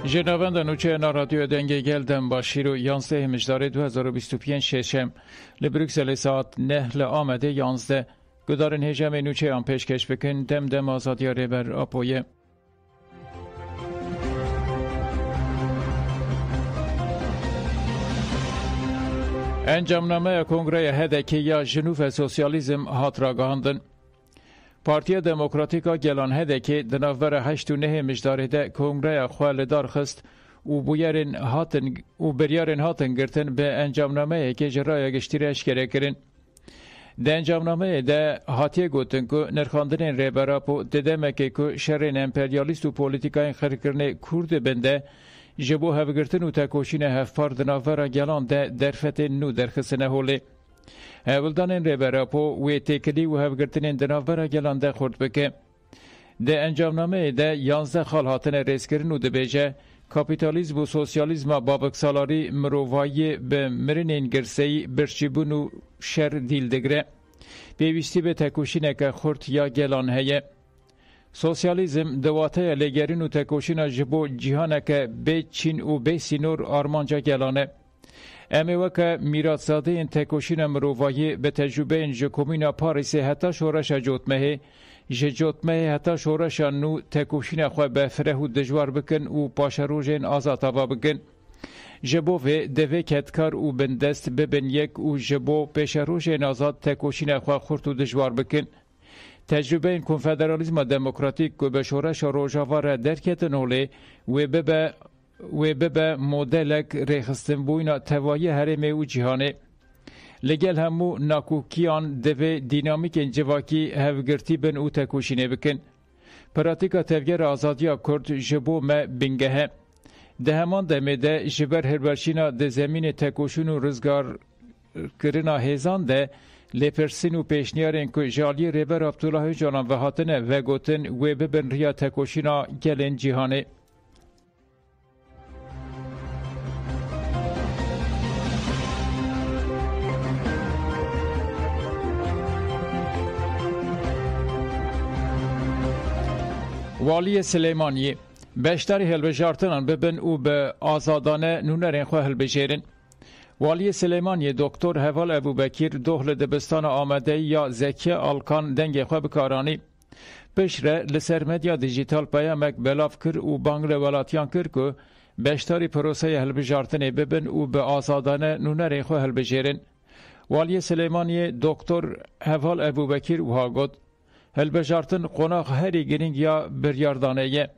جنابند نوچه رادیو دنگ گلدن باشیر و 11 مجدار 2025 ششم لبروکسل ساعت نه آمده 11 گدارن هجم نوچه آن پیشکش بکن دم آزادی ریبر آپویه. انجامنامه کنگره هدکی یا جنوب سوسیالیزم هات را گهاندن. پارتی دموکراتیکا گلان هدکی دناور 8 و 9 مجداره ده کنگره خوال دار خست و بریارن هاتن گرتن به انجامنامه که جرای گشتیره اشکره کرن. ده انجامنامه ده هاتیه گوتن که نرخاندن ریبرا پو ددمه که شرین امپریالیست و پولیتیکای خرکرنه کرد بنده جبو هفگرتن و تکوشین هفپار دناور گلان ده درفت نو درخسنه هوله. هولدان ریبرا پو و تکلی و هفگرتن دناور گلان ده خورد بکه. ده انجامنامه ده 11 خال هاتن ریس کرن و ده بیجه کاپیتالیزم و سوسیالیزم بابک سالاری مروایی به مرنین گرسی برچیبون و شر دیل دگره. بیویستی به تکوشینه که خورد یا گلان هیه. سوسیالیزم دواته لگرین و تکوشین جبو جیهانه که به چین و به سینور آرمانجا گلانه. امی وکه میراثزاده این تکوشین مروایی به تجربه این جکومین پاریس حتی شورش جوتمه جوتمه حتی شورش نو تکوشین خواه به فره و دجوار بکن و پاشروژین آزاد آوا بکن. جبو و دوه کتکار و بندست ببن یک و جبو پیشروژین آزاد تکوشین خواه خورد و دجوار بکن. تجربه این کنفدرالیزم دموکراتیک که به شورش روژاوار درکتن اوله و به مدلک ریخستن بوینا توایی هرمه و جهانه. لگل همو ناکوکیان دوه دینامیک انجواکی هفگرتی بن او تکوشینه بکن. پراتیکا تفگر آزادیا کرد جبو ما بنگه. ده همان دمه ده جبر هربرشینا ده زمین تکوشون و رزگار کرنا هیزان ده لپرسین و پیشنیارین که جالی ریبر عبدالله جانان و هاتنه و گوتن و ببن ریا تکوشینا گلن جهانه. والی سلیمانی بیشتری هلبجارتنان ببن او به آزادانه نونرین خواه هلبجیرن. والی سلیمانی دکتر هوال ابوبکر دخل دبستان آمده یا زکی آلکان دنگ خواه بکارانی. پشره لسر مدیا دیجیتال پیامک بلاف کر و بانگل ولاتیان کر که بیشتری پروسه هلبجارتنه ببن او به آزادانه نونرین خواه هلبجیرن. والی سلیمانی دکتر هوال ابوبکر وها گد هلبجارتن قناق هری گرینگ یا بریاردانه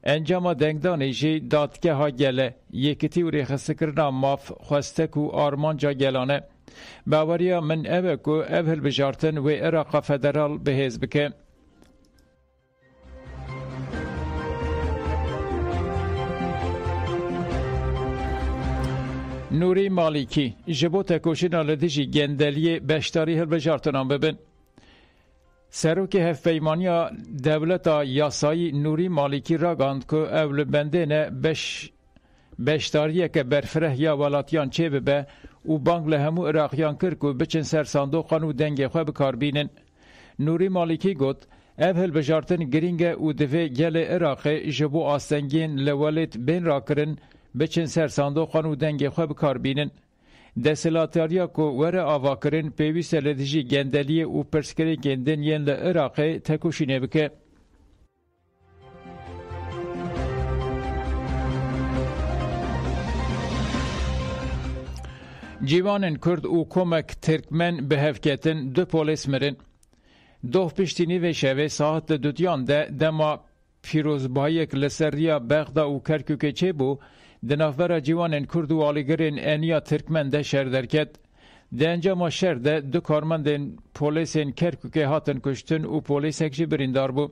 انجام دنگدانی جی دادگه ها گله یکیتی و ریخسته کرنا ماف خواسته و آرمانجا گلانه باوریا من اوه که اوه هلبجارتن و عراق فدرال بهیز بکه. نوری مالکی جبو تکوشین لدیجی گندلی بشتاری هلبجارتنان ببن. سروک هفپیمانیا دولت یاسایی نوری مالکی را گاند که اول بنده نه بشتاریه که برفره یا ولاتیان چه ببه و بانگ لهمو عراقیان کر که بچن سر صندوقان و دنگ خواه بکار بینن. نوری مالکی گفت اول بجارتن گرینگه و دوه گل عراق جبو آستنگین لولت بین را کرن بچن سر صندوقان و دنگ خواه بکار بینن. دستلاتاریا که وره آوا کرن پیویست لدیجی گندلیه و پرسکری گندن ین لعراقه تکوشینه بکه. جیوانن کرد و کمک ترکمن به هفکتن دو پولیس مرن. دو پشتینی و شوه ساعت دودیان ده دما پیروزبایک لسریا بغدا و کرکوکه چه بو دنافبر جوانن کرد و آلیگرین انیا ترکمن ده شهر درکت. ده انجام شهر ده دو کارمندن پولیسین کرکوکه هاتن کشتن و پولیسک جی بریندار بو.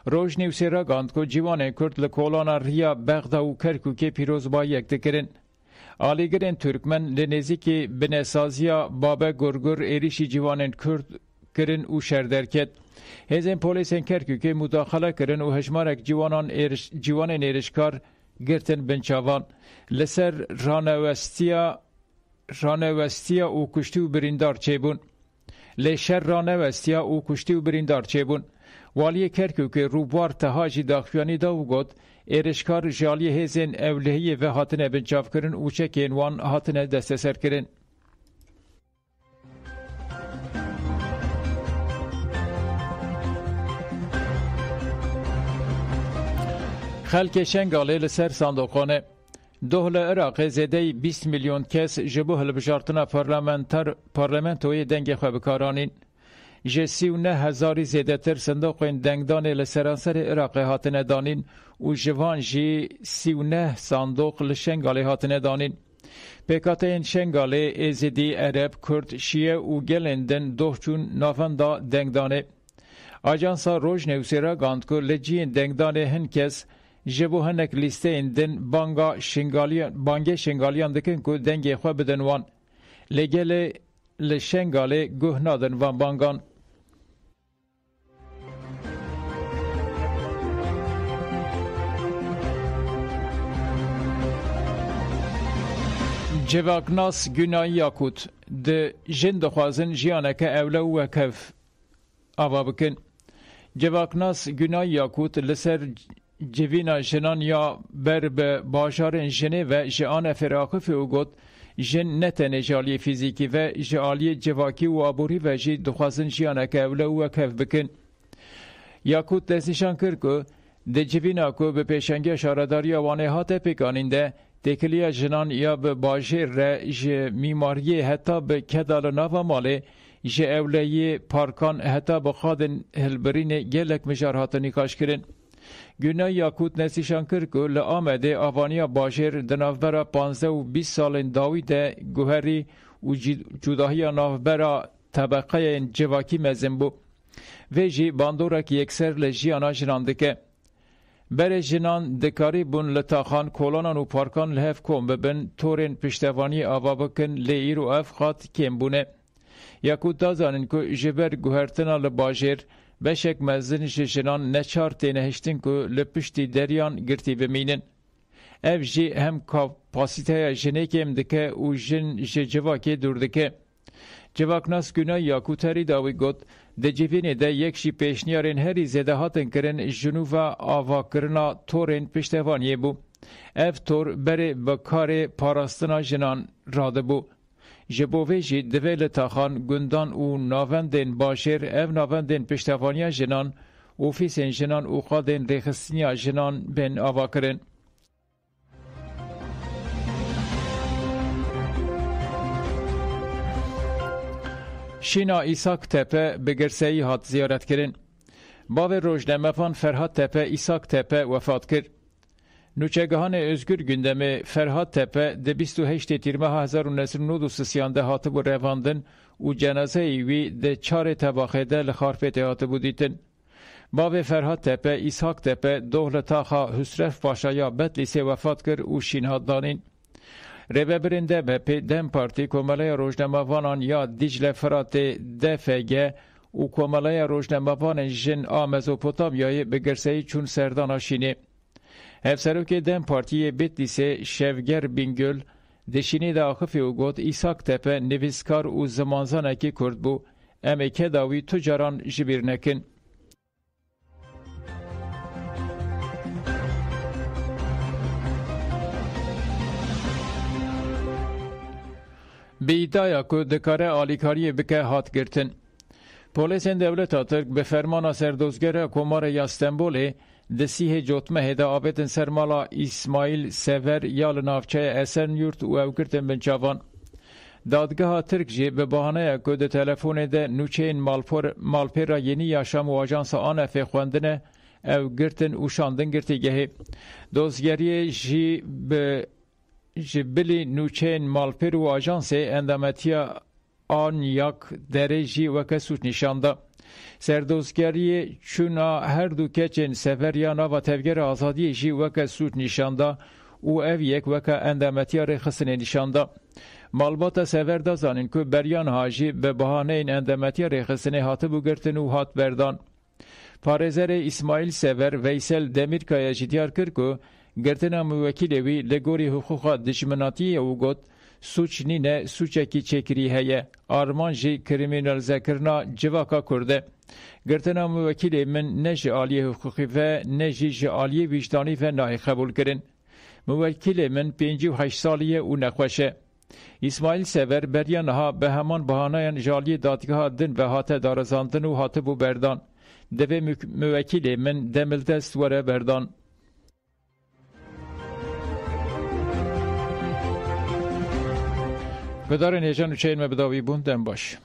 روش نیوسی را گاند که جوانن کرد لکولانا ریا بغدا و کرکوکه پیروز با یک دکرن. آلیگرین ترکمن لنزیکی بنسازیا بابا گرگر ایریشی جوانن کرد کرن و شهر درکت. هزین پولیسین کرکوکه مداخله کرن و هجمارک جوانن ایرشکار گرتن بنچاوان لسر رانوستیا و کشتی و بریندار چه بون. لشر رانوستیا و کشتی و بریندار چه بون. والی کرکوک روبوار تهاجی داخوانی دا و گوت ایرشکار جالی هزین اولهی و هاتنه بنجاف کرن و چکین وان هاتنه دست سر کرن. خلک شنگاله لسر صندوقانه دهل عراق زیده 20 میلیون کس جبو هلبجارتنا پارلمنتوی دنگ خوابکارانین. جه 39,000 زیده تر صندوقین دنگدان لسرانسر عراق هاتنه دانین و جوان جی 39 صندوق لشنگاله هاتنه دانین. پیکاتین شنگاله ازیدی عرب، کرد، شیعه و گلندن دوچون نافندا دنگدانه. آجانسا روز نوسیرا گاند که لجین دنگدانه هنکس جبو هنک لیسته اندن بانگ شنگالیان دکن که دنگی خواه بدن وان. لگل لشنگاله گوه نادن وان بانگان. جواکناس گناهی یاکوت ده جن دخوازن جیانکه اوله و کف آوا بکن. جواکناس گناهی یاکوت لسر جوینا جنان یا بر به باجارن جنه و جان فراخف او گوت جن نتنه جالی فیزیکی و جالی جواکی و آبوری و جی دخوازن جیانکه اوله و کف بکن. یاکوت دستشان کرد که ده جوینا که به پیشنگی شارداری وانه هاته پیکانینده تکلیه جنان یا به باجر را جه میماری حتی به کدال ناوا ماله جه اولیه پارکان حتی بخادن هلبرین گلک مجارهات نکاش کرن. گناه یاکوت نسیشان کرد که لآمده آوانیا باجر دنافبرا 15 و 20 سال داوی ده گوهری و جداهی نافبرا طبقه جواکی مزن بو و جی باندورک یکسر لجیانا جناندکه. بر جنان دکاری بون لطاخان کولانان و پارکان لحف کن ببن تورین پشتوانی آوا بکن لیر و افخات کم بونه. یکود دازانین که جبر گوهرتنا لباجر بشک مزنش جنان نچار تینهشتین که لپشتی دریان گرتی بمینن. اف جی هم کپاسیته جنه کم دکه و جن جواکی دور دکه. جواکناس گناه یاکوتری داوی گوت ده جوینه ده یکشی پیشنیارین هری زده هاتن کرن جنوبا آوا کرنا تورین پشتوانیه بو. اف تور بره بکار پاراستنا جنان راده بو. جبوه جی دویل تاخان گندان و ناوندین باشر اف ناوندین پشتوانیا جنان و فیسین جنان و خادین ریخستنیا جنان بین آوا کرن. شینا ایساک تپه به گرسهی هات زیارت کرن. باو روزنامه‌فان فرهاد تپه ایساک تپه وفات کرد. نوچگهان özgür gündemi فرهاد تپه ده 28 تیر ماه 1993 هات بو رواندن و جنازه وی ده 4 طبقه ده لخارپت هات بو دیتن. باو فرهاد تپه ایساک تپه دوله تاخا حسرف پاشایا بتلیسه وفات کرد و شینهاد دانین. رهبرinde BP Dem Parti Komalaya Rojnamavanan ya Dicle Fırat DFG u Komalaya Rojnamavanan jin a Mezopotamyayı begirseyi çun serdana şini. Hevseroke Dem Partiye Bitlis'e Şevger Bingöl deşini de akıfi u got İshak Tepe neviskar u zamanzaneki Kurd bu emeke davi tucaran jibirnekin. به ایدایا که دکاره آلیکاری بکه هات گرتن. پولیسین دولت ترک به فرمان سردوزگر کمار یاستنبوله دسیه جوتمه ده آبتن سرمالا اسماعیل سور یال نافچه اسن یورت و او گرتن بنچاوان. دادگاه ترک جی به بهانه که ده تلفون ده نوچین مالپیرا یینی یاشام و آجانس آنف خوندنه او گرتن و شاندن گرتی گهی. دوزگری جی به جبلی نوچین مالپیر و آجانس اندامتیا آن یک درجی و کسوت نشانده. سردوزگری چونا هر دو کچین سفریانا و تفگر آزادی جی و کسوت نشانده و او یک و که اندامتیا رخصن نشانده. مالبات سفر دازانین که بریان هاجی به بهانه این اندامتیا رخصن هاته بگرتن و هات بردان. پارزر اسماعیل سفر ویسل دمیرکای جدیار کرد که گرتنا موکیلوی لگوری حقوق دشمناتی او گوت سوچ نینه سوچکی چکری هیه آرمان جی کریمینالزه کرنا جواکا کرده گرتنا موکیل من نج عالیه حقوقی و نج عالیه وجدانی و نای قبول کرن موکیل من 58 سالیه و نخوشه اسماعیل سور بریانها به همان بهانه‌ی جالی دادگاه دن و هاته دارزاندن و هاته بو بردان دوی موکیل من دملدست وره بردان بدار نیجان و چین مبداوی بوندن باش